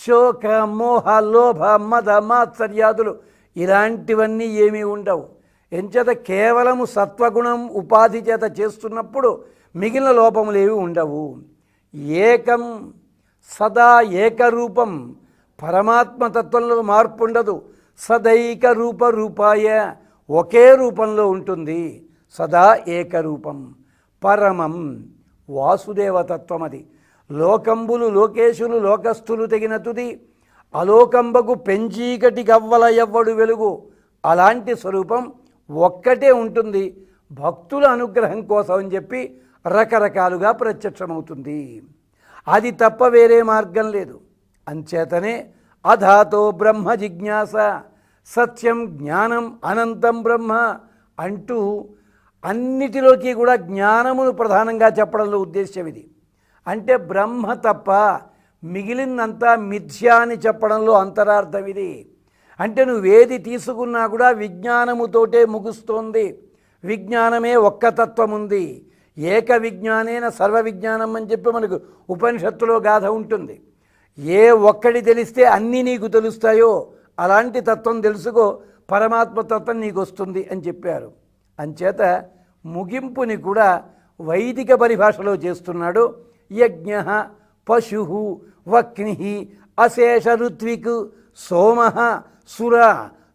శోక మోహ లోభ మద మాత్సర్యాదులు ఇలాంటివన్నీ ఏమీ ఉండవు. ఎంచేత కేవలము సత్వగుణం ఉపాధి చేత చేస్తున్నప్పుడు మిగిలిన లోపములు ఏవి ఉండవు. ఏకం సదా ఏకరూపం, పరమాత్మతత్వంలో మార్పు ఉండదు. సదైక రూపాయ, ఒకే రూపంలో ఉంటుంది. సదా ఏకరూపం. పరమం వాసుదేవతత్వం. అది లోకంబులు లోకేశులు లోకస్థులు తెగిన తుది, అలోకంబకు పెంచీకటి గవ్వల ఎవ్వడు వెలుగు. అలాంటి స్వరూపం ఒక్కటే ఉంటుంది. భక్తుల అనుగ్రహం కోసం అని చెప్పి రకరకాలుగా ప్రత్యక్షమవుతుంది. అది తప్ప వేరే మార్గం లేదు. అంచేతనే అధాతో బ్రహ్మ జిజ్ఞాస, సత్యం జ్ఞానం అనంతం బ్రహ్మ అంటూ అన్నిటిలోకి కూడా జ్ఞానమును ప్రధానంగా చెప్పడంలో ఉద్దేశ్యం ఇది. అంటే బ్రహ్మ తప్ప మిగిలినంతా మిథ్య అని చెప్పడంలో అంతరార్థం ఇది. అంటే నువ్వేది తీసుకున్నా కూడా విజ్ఞానముతోటే ముగుస్తోంది. విజ్ఞానమే ఒక్క తత్వం ఉంది. ఏక విజ్ఞానేన సర్వ విజ్ఞానం అని చెప్పి మనకు ఉపనిషత్తులో గాథ ఉంటుంది. ఏ ఒక్కడి తెలిస్తే అన్నీ నీకు తెలుస్తాయో అలాంటి తత్వం తెలుసుకో, పరమాత్మ తత్వం నీకు వస్తుంది అని చెప్పారు. అంచేత ముగింపుని కూడా వైదిక పరిభాషలో చేస్తున్నాడు. యజ్ఞ పశు వక్ని అశేష ఋత్విక్ సోమ సుర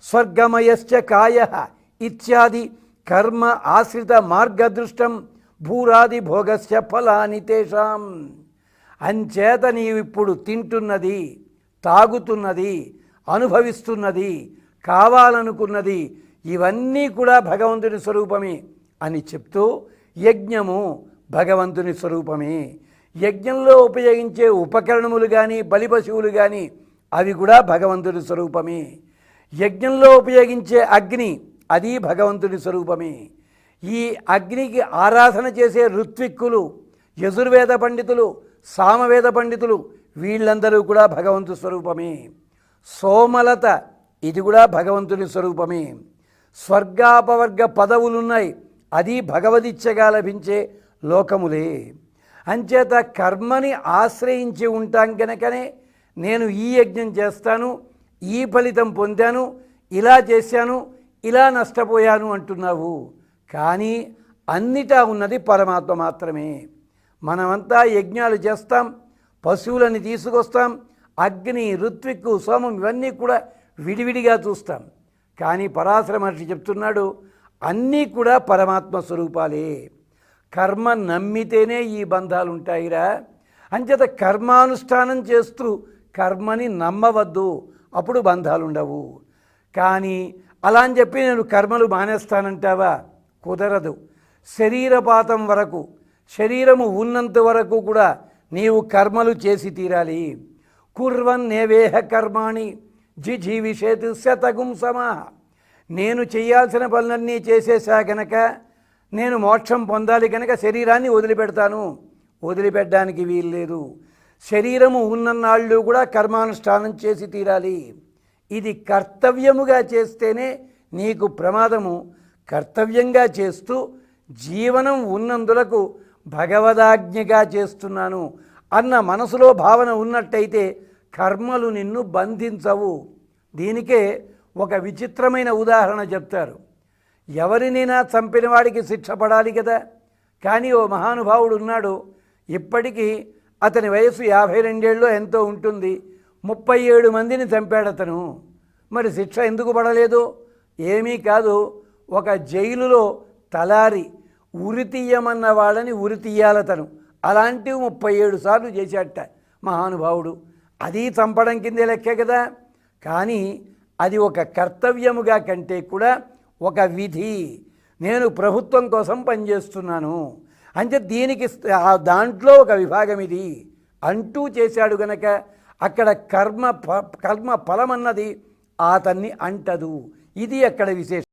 స్వర్గమయశ్చ కాయ ఇత్యాది కర్మ ఆశ్రిత మార్గదృష్టం భూరాది భోగస్య ఫలాని తేషాం. అంచేత నీవిప్పుడు తింటున్నది, తాగుతున్నది, అనుభవిస్తున్నది, కావాలనుకున్నది ఇవన్నీ కూడా భగవంతుని స్వరూపమే అని చెప్తూ, యజ్ఞము భగవంతుని స్వరూపమే. యజ్ఞంలో ఉపయోగించే ఉపకరణములు కానీ బలి పశువులు కానీ అవి కూడా భగవంతుని స్వరూపమే. యజ్ఞంలో ఉపయోగించే అగ్ని అది భగవంతుని స్వరూపమే. ఈ అగ్నికి ఆరాధన చేసే ఋత్విక్కులు, యజుర్వేద పండితులు, సామవేద పండితులు వీళ్ళందరూ కూడా భగవంతు స్వరూపమే. సోమలత ఇది కూడా భగవంతుని స్వరూపమే. స్వర్గాపవర్గ పదవులున్నాయి, అది భగవదిచ్చగా లభించే లోకములే. అంచేత కర్మని ఆశ్రయించి ఉంటాం కనుకనే నేను ఈ యజ్ఞం చేస్తాను, ఈ ఫలితం పొందాను, ఇలా చేశాను, ఇలా నష్టపోయాను అంటున్నావు. కానీ అన్నిటా ఉన్నది పరమాత్మ మాత్రమే. మనమంతా యజ్ఞాలు చేస్తాం, పశువులని తీసుకొస్తాం, అగ్ని ఋత్విక్కు సోమం ఇవన్నీ కూడా విడివిడిగా చూస్తాం. కానీ పరాశర మహర్షి చెప్తున్నాడు అన్నీ కూడా పరమాత్మ స్వరూపాలే. కర్మ నమ్మితేనే ఈ బంధాలు ఉంటాయిరా. అంచేత కర్మానుష్ఠానం చేస్తూ కర్మని నమ్మవద్దు, అప్పుడు బంధాలు ఉండవు. కానీ అలా అని చెప్పి నేను కర్మలు మానేస్తానంటావా? కుదరదు. శరీరపాతం వరకు, శరీరము ఉన్నంత వరకు కూడా నీవు కర్మలు చేసి తీరాలి. కుర్వన్నేవేహ కర్మాణి జిజీవిషేత్ శతగుం సమాహ. నేను చేయాల్సిన పనులన్నీ చేసేసా కనుక నేను మోక్షం పొందాలి కనుక శరీరాన్ని వదిలిపెడతాను, వదిలిపెట్టడానికి వీల్లేదు. శరీరము ఉన్నన్నాళ్ళు కూడా కర్మానుష్ఠానం చేసి తీరాలి. ఇది కర్తవ్యముగా చేస్తేనే నీకు ప్రమాదము. కర్తవ్యంగా చేస్తూ జీవనం ఉన్నందులకు భగవదాజ్ఞగా చేస్తున్నాను అన్న మనసులో భావన ఉన్నట్టయితే కర్మలు నిన్ను బంధించవు. దీనికే ఒక విచిత్రమైన ఉదాహరణ చెప్తారు. ఎవరినైనా చంపిన వాడికి శిక్ష పడాలి కదా. కానీ ఓ మహానుభావుడు ఉన్నాడు, ఇప్పటికీ అతని వయసు 52 ఎంతో ఉంటుంది. 37 మందిని చంపాడు అతను. మరి శిక్ష ఎందుకు పడలేదు? ఏమీ కాదు, ఒక జైలులో తలారి ఉరి తీయమన్న వాళ్ళని ఉరి తీయాలతను. అలాంటివి 37 సార్లు చేశాట మహానుభావుడు. అది చంపడం కిందే లెక్కే కదా. కానీ అది ఒక కర్తవ్యముగా కంటే కూడా ఒక విధి. నేను ప్రభుత్వం కోసం పనిచేస్తున్నాను అంటే దీనికి దాంట్లో ఒక విభాగం ఇది అంటూ చేశాడు గనక అక్కడ కర్మ ఫలం అన్నది అతన్ని అంటదు. ఇది అక్కడ విశేషం.